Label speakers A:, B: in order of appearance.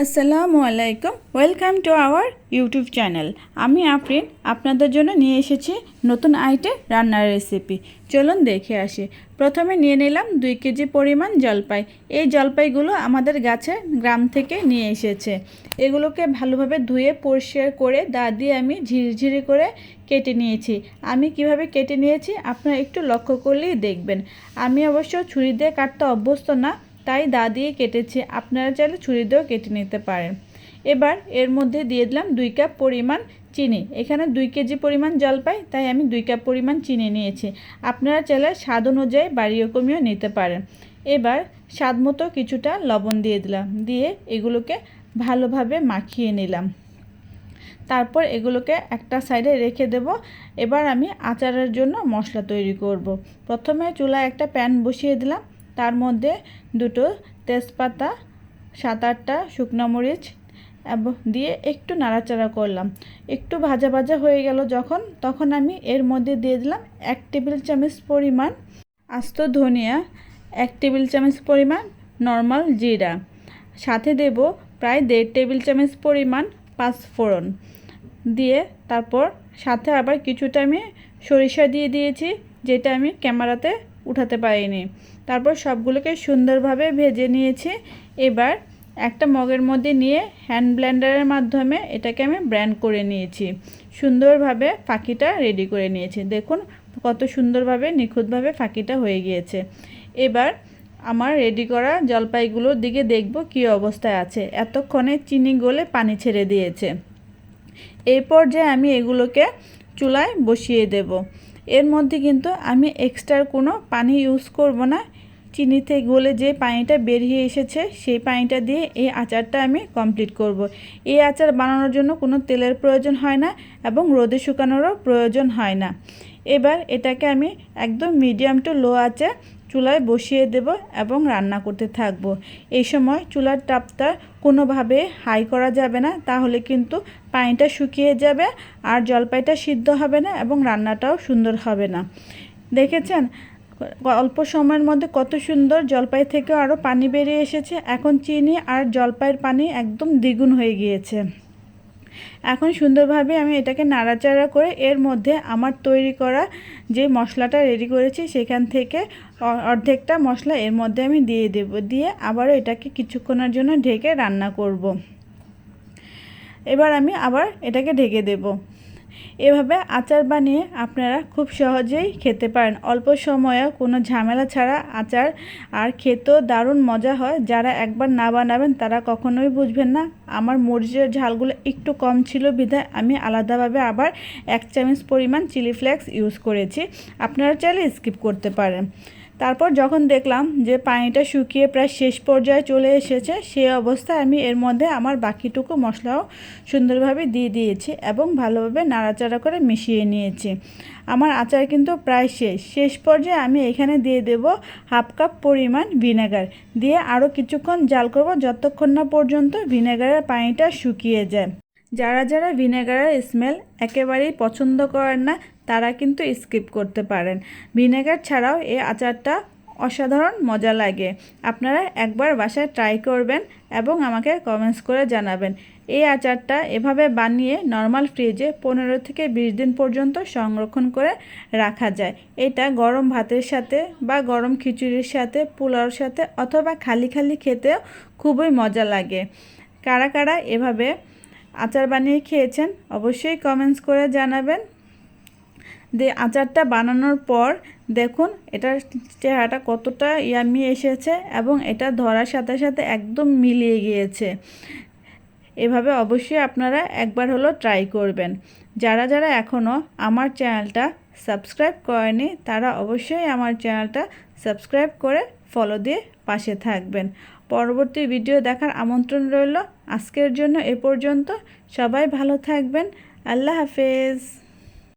A: আসসালামু আলাইকুম, welcome to our YouTube channel. আমি আফরিন আপনাদের জন্য নিয়ে এসেছি নতুন আইটেম রান্নার রেসিপি। চলুন দেখে আসি। প্রথমে নিয়ে নিলাম 2 কেজি পরিমাণ জলপাই। এই জলপাইগুলো আমাদের গাছে গ্রাম থেকে নিয়ে এসেছে। এগুলোকে ভালোভাবে ধুয়ে পরিষ্কার করে দা দিয়ে আমি ঝিরিঝিরি করে কেটে নিয়েছি। আমি কিভাবে কেটে নিয়েছি আপনারা একটু লক্ষ্য করলেই দেখবেন। আমি অবশ্য ছুরি দিয়ে কাটতে অভ্যস্ত না, তাই দা দিয়ে কেটেছি। আপনারা চাইলে ছুরি দিয়েও কেটে নিতে পারেন। এবার এর মধ্যে দিয়ে দিলাম 2 কাপ পরিমাণ চিনি। এখানে 2 কেজি পরিমাণ জলপাই, তাই আমি 2 কাপ পরিমাণ চিনি নিয়েছি। আপনারা চাইলে স্বাদ অনুযায়ী বাড়িয়ে কমিয়েও নিতে পারেন। এবার স্বাদ মতো কিছুটা লবণ দিয়ে দিলাম, দিয়ে এগুলোকে ভালোভাবে মাখিয়ে নিলাম। তারপর এগুলোকে একটা সাইডে রেখে দেব। এবার আমি আচারের জন্য মশলা তৈরি করব। প্রথমে চুলায় একটা প্যান বসিয়ে দিলাম, তার মধ্যে 2টো তেজপাতা, 7-8টা শুকনো মরিচ এবং দিয়ে একটু নাড়াচাড়া করলাম। একটু ভাজা ভাজা হয়ে গেল তখন আমি এর মধ্যে দিয়ে দিলাম 1 টেবিল চামচ পরিমাণ আস্ত ধনিয়া, 1 টেবিল চামচ পরিমাণ নর্মাল জিরা, সাথে দেব প্রায় 1.5 টেবিল চামচ পরিমাণ পাঁচফোড়ন দিয়ে তারপর সাথে আবার কিছুটা আমি সরিষা দিয়ে দিয়েছি, যেটা আমি ক্যামেরাতে উঠাতে পারিনি। তারপর সবগুলোকে সুন্দরভাবে ভেজে নিয়েছি। এবার একটা মগের মধ্যে নিয়ে হ্যান্ড ব্লেন্ডারের মাধ্যমে এটাকে আমি ব্লেন্ড করে নিয়েছি। সুন্দরভাবে ফাঁকিটা রেডি করে নিয়েছি। দেখুন কত সুন্দরভাবে নিখুঁতভাবে ফাঁকিটা হয়ে গিয়েছে। এবার আমার রেডি করা জলপাইগুলোর দিকে দেখব কী অবস্থায় আছে। এতক্ষণে চিনি গলে পানি ছেড়ে দিয়েছে। এই পর্যায়ে আমি এগুলোকে চুলায় বসিয়ে দেব। এর মধ্যে কিন্তু আমি এক্সট্রা কোনো পানি ইউজ করব না। চিনিতে গলে যে পানিটা বেরিয়ে এসেছে সেই পানিটা দিয়ে এই আচারটা আমি কমপ্লিট করব। এই আচার বানানোর জন্য কোনো তেলের প্রয়োজন হয় না এবং রোদে শুকানোরও প্রয়োজন হয় না। এবার এটাকে আমি একদম মিডিয়াম টু লো আঁচে চুলায় বসিয়ে দেব এবং রান্না করতে থাকব। এই সময় চুলার তাপটা কোনোভাবে হাই করা যাবে না, তাহলে কিন্তু পানিটা শুকিয়ে যাবে আর জলপাইটা সিদ্ধ হবে না এবং রান্নাটাও সুন্দর হবে না। দেখেছেন অল্প সময়ের মধ্যে কত সুন্দর জলপাই থেকেও আরও পানি বেরিয়ে এসেছে। এখন চিনি আর জলপাইয়ের পানি একদম দ্বিগুণ হয়ে গিয়েছে। এখন সুন্দরভাবে আমি এটাকে নাড়াচাড়া করে এর মধ্যে আমার তৈরি করা যে মশলাটা রেডি করেছি সেখান থেকে অর্ধেকটা মশলা এর মধ্যে আমি দিয়ে দেব। দিয়ে আবারও এটাকে কিছুক্ষণের জন্য ঢেকে রান্না করব। এবার আমি আবার এটাকে ঢেকে দেব। এভাবে আচার বানিয়ে আপনারা খুব সহজেই খেতে পারেন। অল্প সময়ে কোনো ঝামেলা ছাড়া আচার, আর খেতেও দারুণ মজা হয়। যারা একবার না বানাবেন তারা কখনোই বুঝবেন না। আমার মরিচের ঝালগুলো একটু কম ছিল বিধায় আমি আলাদাভাবে আবার 1 চামচ পরিমাণ চিলি ফ্লেক্স ইউজ করেছি। আপনারা চাইলে স্কিপ করতে পারেন। তারপর যখন দেখলাম যে পানিটা শুকিয়ে প্রায় শেষ পর্যায়ে চলে এসেছে, সেই অবস্থায় আমি এর মধ্যে আমার বাকিটুকু মশলাও সুন্দরভাবে দিয়ে দিয়েছি এবং ভালোভাবে নাড়াচাড়া করে মিশিয়ে নিয়েছি। আমার আচার কিন্তু প্রায় শেষ পর্যায়ে আমি এখানে দিয়ে দেব 1/2 কাপ পরিমাণ ভিনেগার, দিয়ে আরও কিছুক্ষণ জাল করব যতক্ষণ না পর্যন্ত ভিনেগারের পানিটা শুকিয়ে যায়। যারা ভিনেগারের স্মেল একেবারেই পছন্দ করেন না তারা কিন্তু স্কিপ করতে পারেন। ভিনেগার ছাড়াও এই আচারটা অসাধারণ মজা লাগে। আপনারা একবার বাসায় ট্রাই করবেন এবং আমাকে কমেন্টস করে জানাবেন। এই আচারটা এভাবে বানিয়ে নর্মাল ফ্রিজে 15 থেকে 20 দিন পর্যন্ত সংরক্ষণ করে রাখা যায়। এটা গরম ভাতের সাথে বা গরম খিচুড়ির সাথে, পোলাওর সাথে অথবা খালি খেতেও খুবই মজা লাগে। কারা কারা এভাবে আচার বানিয়ে খেয়েছেন অবশ্যই কমেন্টস করে জানাবেন। আচারটা বানানোর পর দেখুন এটার চেহারাটা কতটা ইয়ামি এসেছে এবং এটা ধরার সাথে সাথে একদম মিলিয়ে গিয়েছে। এভাবে অবশ্যই আপনারা একবার হলো ট্রাই করবেন। যারা এখনও আমার চ্যানেলটা সাবস্ক্রাইব করেনি তারা অবশ্যই আমার চ্যানেলটা সাবস্ক্রাইব করে ফলো দিয়ে পাশে থাকবেন। পরবর্তী ভিডিও দেখার আমন্ত্রণ রইল। আজকের জন্য এ পর্যন্ত। সবাই ভালো থাকবেন। আল্লাহ হাফেজ।